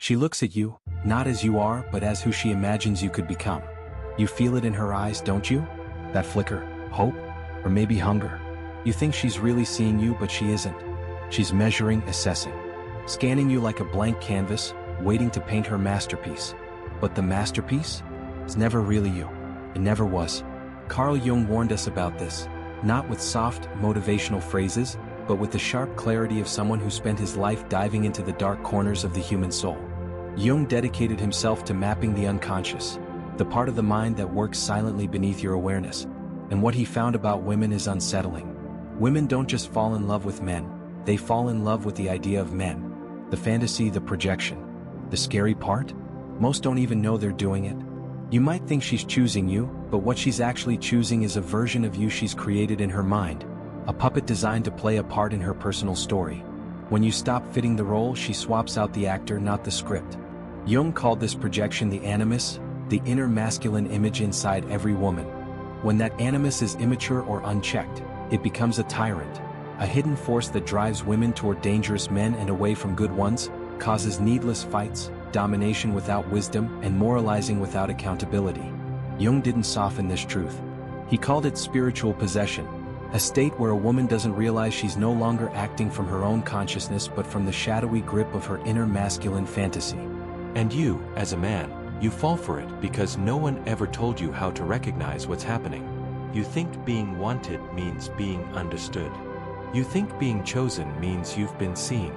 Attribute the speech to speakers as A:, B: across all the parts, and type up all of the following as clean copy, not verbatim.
A: She looks at you, not as you are, but as who she imagines you could become. You feel it in her eyes, don't you? That flicker, hope, or maybe hunger. You think she's really seeing you, but she isn't. She's measuring, assessing, scanning you like a blank canvas, waiting to paint her masterpiece. But the masterpiece is never really you. It never was. Carl Jung warned us about this, not with soft, motivational phrases, but with the sharp clarity of someone who spent his life diving into the dark corners of the human soul. Jung dedicated himself to mapping the unconscious, the part of the mind that works silently beneath your awareness. And what he found about women is unsettling. Women don't just fall in love with men, they fall in love with the idea of men. The fantasy, the projection. The scary part? Most don't even know they're doing it. You might think she's choosing you, but what she's actually choosing is a version of you she's created in her mind, a puppet designed to play a part in her personal story. When you stop fitting the role, she swaps out the actor, not the script. Jung called this projection the animus, the inner masculine image inside every woman. When that animus is immature or unchecked, it becomes a tyrant, a hidden force that drives women toward dangerous men and away from good ones, causes needless fights, domination without wisdom, and moralizing without accountability. Jung didn't soften this truth. He called it spiritual possession, a state where a woman doesn't realize she's no longer acting from her own consciousness but from the shadowy grip of her inner masculine fantasy.
B: And you, as a man, you fall for it because no one ever told you how to recognize what's happening. You think being wanted means being understood. You think being chosen means you've been seen.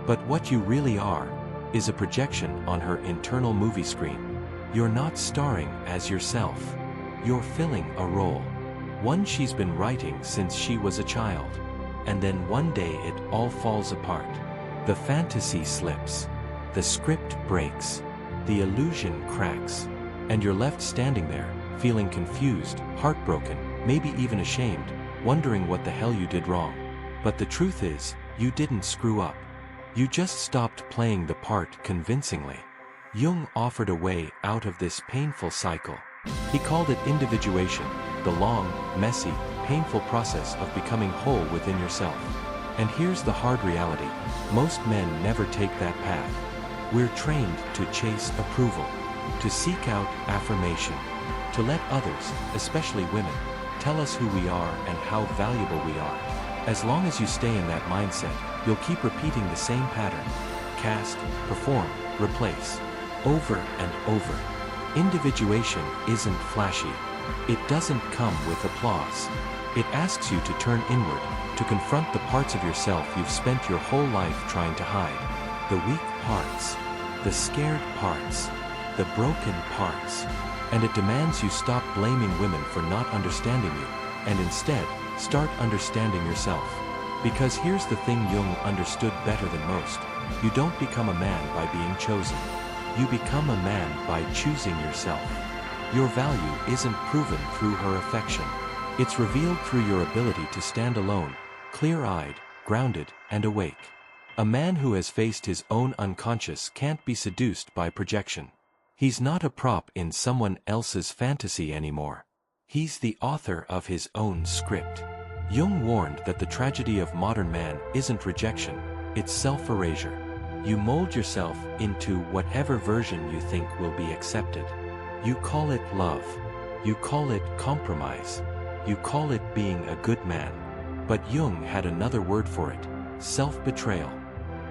B: But what you really are is a projection on her internal movie screen. You're not starring as yourself. You're filling a role. One she's been writing since she was a child. And then one day it all falls apart. The fantasy slips. The script breaks. The illusion cracks. And you're left standing there, feeling confused, heartbroken, maybe even ashamed, wondering what the hell you did wrong. But the truth is, you didn't screw up. You just stopped playing the part convincingly. Jung offered a way out of this painful cycle. He called it individuation, the long, messy, painful process of becoming whole within yourself. And here's the hard reality. Most men never take that path. We're trained to chase approval, to seek out affirmation, to let others, especially women, tell us who we are and how valuable we are. As long as you stay in that mindset, you'll keep repeating the same pattern. Cast, perform, replace. Over and over. Individuation isn't flashy. It doesn't come with applause. It asks you to turn inward, to confront the parts of yourself you've spent your whole life trying to hide. The weak parts, the scared parts, the broken parts. And it demands you stop blaming women for not understanding you, and instead, start understanding yourself. Because here's the thing Jung understood better than most. You don't become a man by being chosen. You become a man by choosing yourself. Your value isn't proven through her affection. It's revealed through your ability to stand alone, clear-eyed, grounded, and awake. A man who has faced his own unconscious can't be seduced by projection. He's not a prop in someone else's fantasy anymore. He's the author of his own script. Jung warned that the tragedy of modern man isn't rejection, it's self-erasure. You mold yourself into whatever version you think will be accepted. You call it love. You call it compromise. You call it being a good man. But Jung had another word for it: self-betrayal.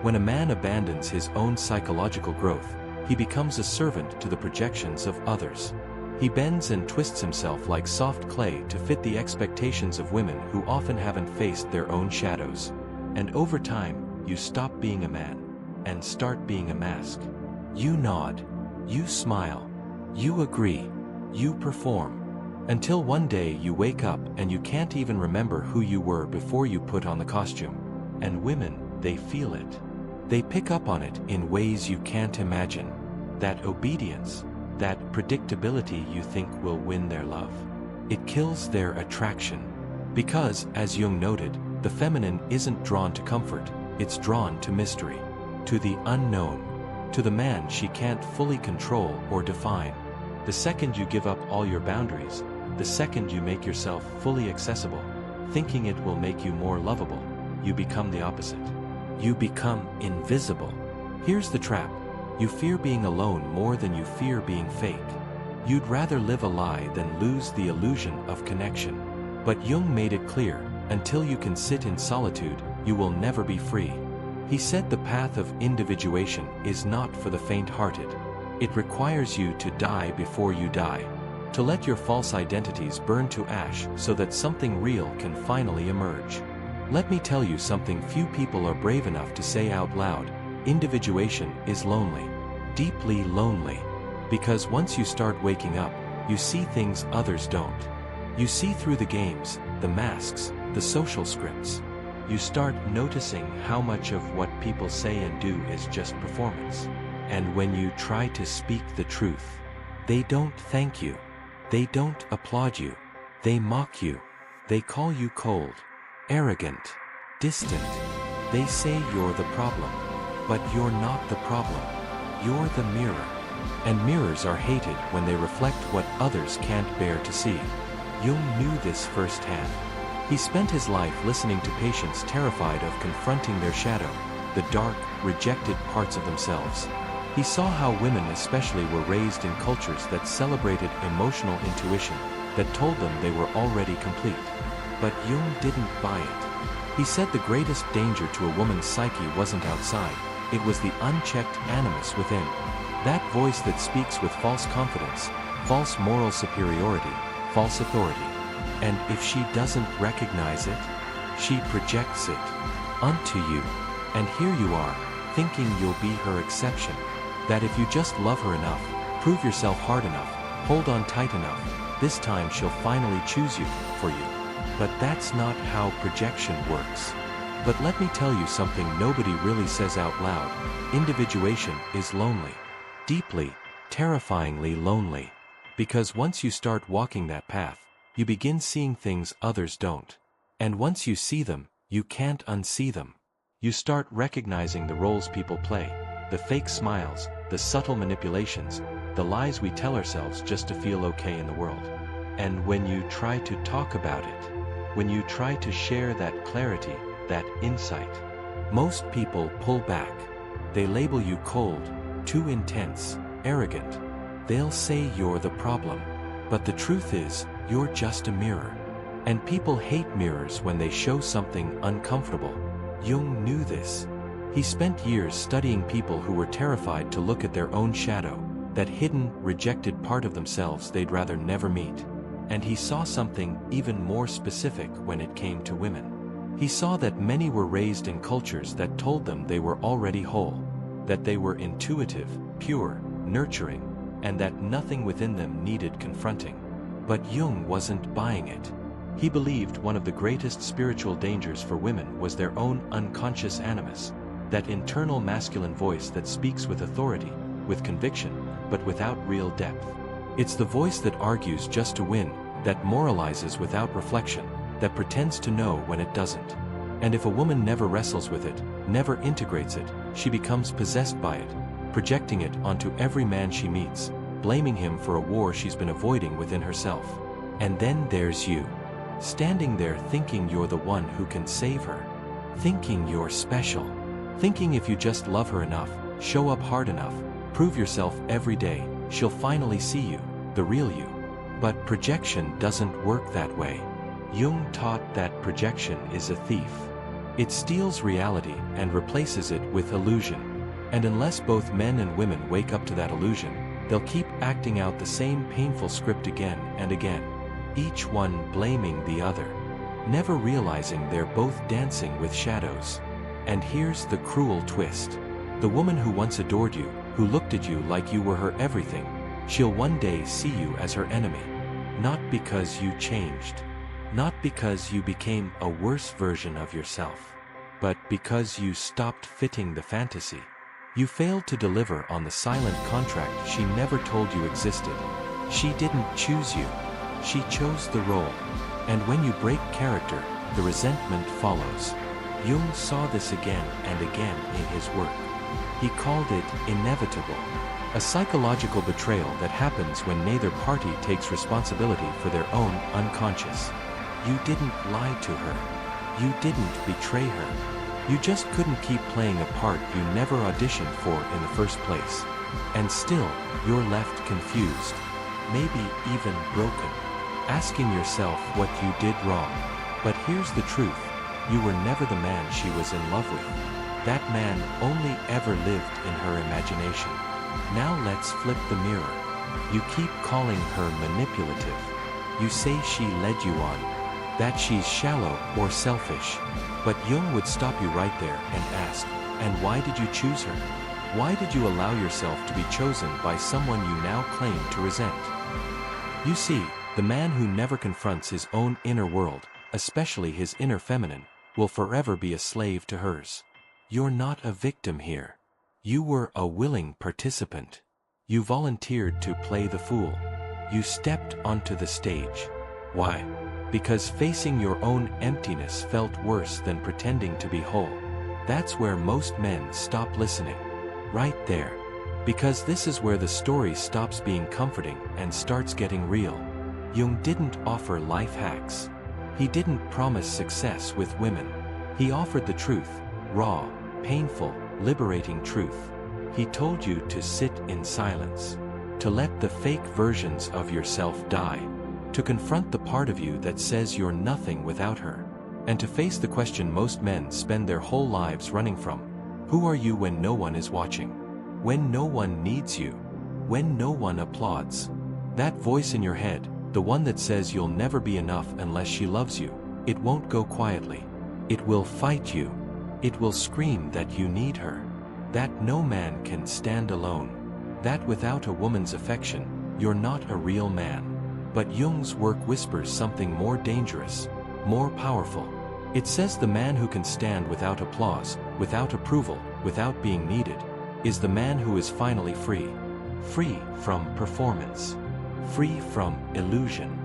B: When a man abandons his own psychological growth, he becomes a servant to the projections of others. He bends and twists himself like soft clay to fit the expectations of women who often haven't faced their own shadows. And over time, you stop being a man and start being a mask. You nod, you smile, you agree, you perform. Until one day you wake up and you can't even remember who you were before you put on the costume. And women, they feel it. They pick up on it in ways you can't imagine. That obedience, that predictability you think will win their love. It kills their attraction. Because, as Jung noted, the feminine isn't drawn to comfort, it's drawn to mystery, to the unknown, to the man she can't fully control or define. The second you give up all your boundaries, the second you make yourself fully accessible, thinking it will make you more lovable, you become the opposite. You become invisible. Here's the trap. You fear being alone more than you fear being fake. You'd rather live a lie than lose the illusion of connection. But Jung made it clear, until you can sit in solitude, you will never be free. He said the path of individuation is not for the faint-hearted. It requires you to die before you die. To let your false identities burn to ash so that something real can finally emerge. Let me tell you something few people are brave enough to say out loud. Individuation is lonely. Deeply lonely. Because once you start waking up, you see things others don't. You see through the games, the masks, the social scripts. You start noticing how much of what people say and do is just performance. And when you try to speak the truth, they don't thank you. They don't applaud you. They mock you. They call you cold, arrogant, distant. They say you're the problem. But you're not the problem. You're the mirror. And mirrors are hated when they reflect what others can't bear to see. Jung knew this firsthand. He spent his life listening to patients terrified of confronting their shadow, the dark, rejected parts of themselves. He saw how women especially were raised in cultures that celebrated emotional intuition, that told them they were already complete. But Jung didn't buy it. He said the greatest danger to a woman's psyche wasn't outside, it was the unchecked animus within. That voice that speaks with false confidence, false moral superiority, false authority. And if she doesn't recognize it, she projects it onto you. And here you are, thinking you'll be her exception. That if you just love her enough, prove yourself hard enough, hold on tight enough, this time she'll finally choose you, for you. But that's not how projection works. But let me tell you something nobody really says out loud. Individuation is lonely. Deeply, terrifyingly lonely. Because once you start walking that path, you begin seeing things others don't. And once you see them, you can't unsee them. You start recognizing the roles people play, the fake smiles, the subtle manipulations, the lies we tell ourselves just to feel okay in the world. And when you try to talk about it, when you try to share that clarity, that insight, most people pull back. They label you cold, too intense, arrogant. They'll say you're the problem. But the truth is, you're just a mirror. And people hate mirrors when they show something uncomfortable. Jung knew this. He spent years studying people who were terrified to look at their own shadow, that hidden, rejected part of themselves they'd rather never meet. And he saw something even more specific when it came to women. He saw that many were raised in cultures that told them they were already whole, that they were intuitive, pure, nurturing, and that nothing within them needed confronting. But Jung wasn't buying it. He believed one of the greatest spiritual dangers for women was their own unconscious animus, that internal masculine voice that speaks with authority, with conviction, but without real depth. It's the voice that argues just to win, that moralizes without reflection, that pretends to know when it doesn't. And if a woman never wrestles with it, never integrates it, she becomes possessed by it, projecting it onto every man she meets, blaming him for a war she's been avoiding within herself. And then there's you, standing there thinking you're the one who can save her, thinking you're special, thinking if you just love her enough, show up hard enough, prove yourself every day, she'll finally see you, the real you. But projection doesn't work that way. Jung taught that projection is a thief. It steals reality and replaces it with illusion. And unless both men and women wake up to that illusion, they'll keep acting out the same painful script again and again, each one blaming the other, never realizing they're both dancing with shadows. And here's the cruel twist. The woman who once adored you, who looked at you like you were her everything, she'll one day see you as her enemy. Not because you changed, not because you became a worse version of yourself, but because you stopped fitting the fantasy. You failed to deliver on the silent contract she never told you existed. She didn't choose you. She chose the role. And when you break character, the resentment follows. Jung saw this again and again in his work. He called it inevitable. A psychological betrayal that happens when neither party takes responsibility for their own unconscious. You didn't lie to her. You didn't betray her. You just couldn't keep playing a part you never auditioned for in the first place. And still, you're left confused, maybe even broken, asking yourself what you did wrong. But here's the truth, you were never the man she was in love with. That man only ever lived in her imagination. Now let's flip the mirror. You keep calling her manipulative. You say she led you on, that she's shallow or selfish. But Jung would stop you right there and ask, and why did you choose her? Why did you allow yourself to be chosen by someone you now claim to resent? You see, the man who never confronts his own inner world, especially his inner feminine, will forever be a slave to hers. You're not a victim here. You were a willing participant. You volunteered to play the fool. You stepped onto the stage. Why? Because facing your own emptiness felt worse than pretending to be whole. That's where most men stop listening. Right there. Because this is where the story stops being comforting and starts getting real. Jung didn't offer life hacks. He didn't promise success with women. He offered the truth, raw, painful, liberating truth. He told you to sit in silence, to let the fake versions of yourself die, to confront the part of you that says you're nothing without her, and to face the question most men spend their whole lives running from. Who are you when no one is watching? When no one needs you? When no one applauds? That voice in your head, the one that says you'll never be enough unless she loves you, it won't go quietly. It will fight you. It will scream that you need her. That no man can stand alone. That without a woman's affection, you're not a real man. But Jung's work whispers something more dangerous, more powerful. It says the man who can stand without applause, without approval, without being needed, is the man who is finally free. Free from performance. Free from illusion.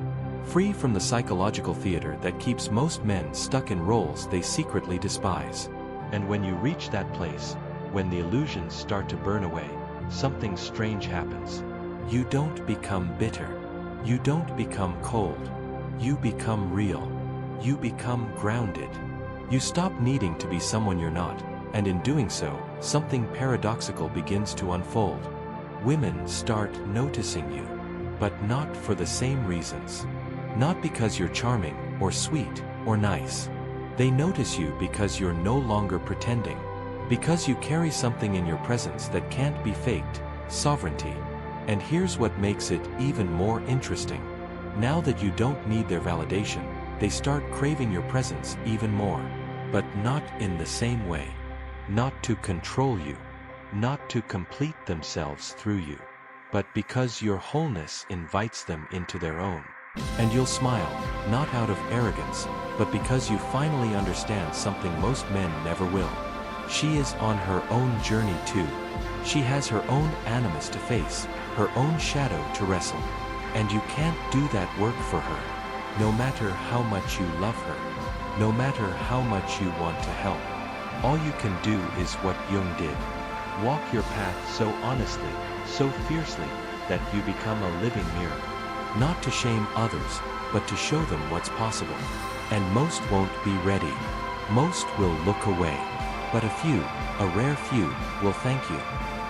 B: Free from the psychological theater that keeps most men stuck in roles they secretly despise. And when you reach that place, when the illusions start to burn away, something strange happens. You don't become bitter. You don't become cold. You become real. You become grounded. You stop needing to be someone you're not, and in doing so, something paradoxical begins to unfold. Women start noticing you, but not for the same reasons. Not because you're charming, or sweet, or nice. They notice you because you're no longer pretending. Because you carry something in your presence that can't be faked, sovereignty. And here's what makes it even more interesting. Now that you don't need their validation, they start craving your presence even more. But not in the same way. Not to control you. Not to complete themselves through you. But because your wholeness invites them into their own. And you'll smile, not out of arrogance, but because you finally understand something most men never will. She is on her own journey too. She has her own animus to face, her own shadow to wrestle. And you can't do that work for her, no matter how much you love her, no matter how much you want to help. All you can do is what Jung did. Walk your path so honestly, so fiercely, that you become a living mirror. Not to shame others, but to show them what's possible. And most won't be ready. Most will look away. But a few, a rare few, will thank you.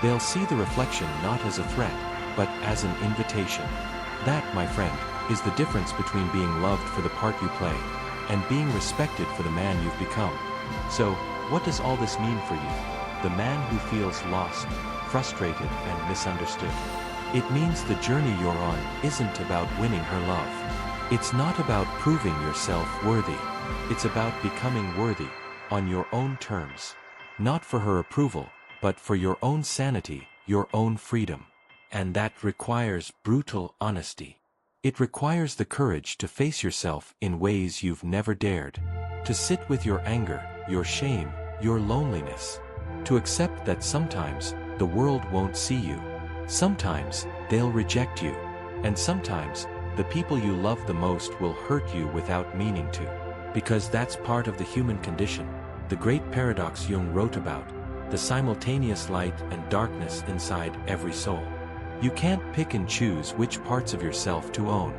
B: They'll see the reflection not as a threat, but as an invitation. That, my friend, is the difference between being loved for the part you play, and being respected for the man you've become. So, what does all this mean for you? The man who feels lost, frustrated, and misunderstood. It means the journey you're on isn't about winning her love. It's not about proving yourself worthy. It's about becoming worthy, on your own terms. Not for her approval, but for your own sanity, your own freedom. And that requires brutal honesty. It requires the courage to face yourself in ways you've never dared. To sit with your anger, your shame, your loneliness. To accept that sometimes, the world won't see you. Sometimes, they'll reject you. And sometimes, the people you love the most will hurt you without meaning to. Because that's part of the human condition. The great paradox Jung wrote about, the simultaneous light and darkness inside every soul. You can't pick and choose which parts of yourself to own.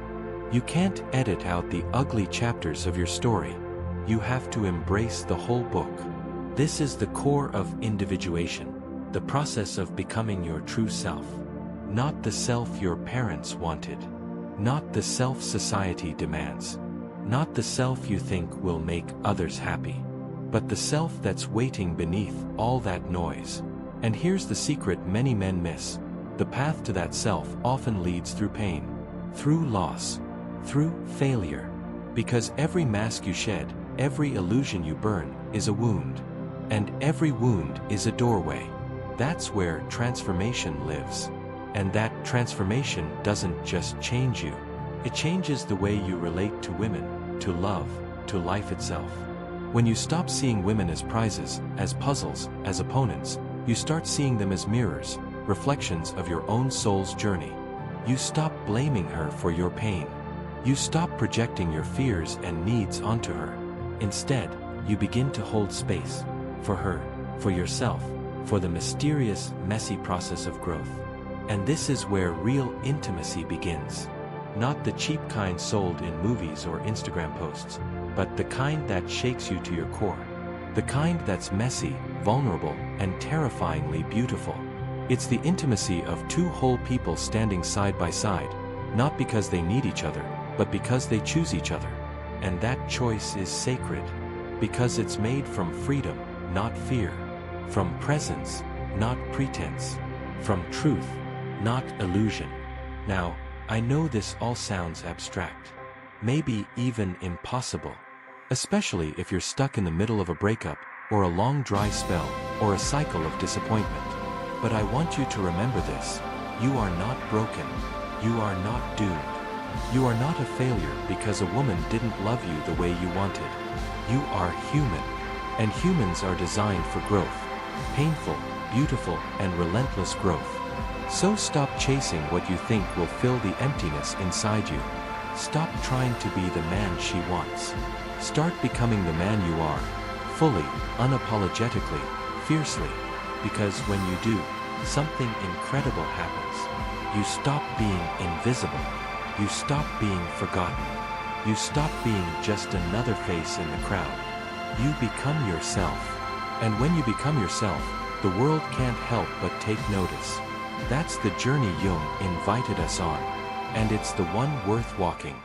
B: You can't edit out the ugly chapters of your story. You have to embrace the whole book. This is the core of individuation. The process of becoming your true self. Not the self your parents wanted. Not the self society demands. Not the self you think will make others happy. But the self that's waiting beneath all that noise. And here's the secret many men miss. The path to that self often leads through pain, through loss, through failure. Because every mask you shed, every illusion you burn, is a wound. And every wound is a doorway. That's where transformation lives. And that transformation doesn't just change you. It changes the way you relate to women, to love, to life itself. When you stop seeing women as prizes, as puzzles, as opponents, you start seeing them as mirrors, reflections of your own soul's journey. You stop blaming her for your pain. You stop projecting your fears and needs onto her. Instead, you begin to hold space for her, for yourself, for the mysterious, messy process of growth. And this is where real intimacy begins. Not the cheap kind sold in movies or Instagram posts, but the kind that shakes you to your core. The kind that's messy, vulnerable, and terrifyingly beautiful. It's the intimacy of two whole people standing side by side, not because they need each other, but because they choose each other. And that choice is sacred, because it's made from freedom, not fear, from presence, not pretense, from truth, not illusion. Now, I know this all sounds abstract, maybe even impossible, especially if you're stuck in the middle of a breakup, or a long dry spell, or a cycle of disappointment. But I want you to remember this: you are not broken, you are not doomed. You are not a failure because a woman didn't love you the way you wanted. You are human, and humans are designed for growth, painful, beautiful, and relentless growth. So stop chasing what you think will fill the emptiness inside you. Stop trying to be the man she wants. Start becoming the man you are, fully, unapologetically, fiercely. Because when you do, something incredible happens. You stop being invisible. You stop being forgotten. You stop being just another face in the crowd. You become yourself. And when you become yourself, the world can't help but take notice. That's the journey Jung invited us on. And it's the one worth walking.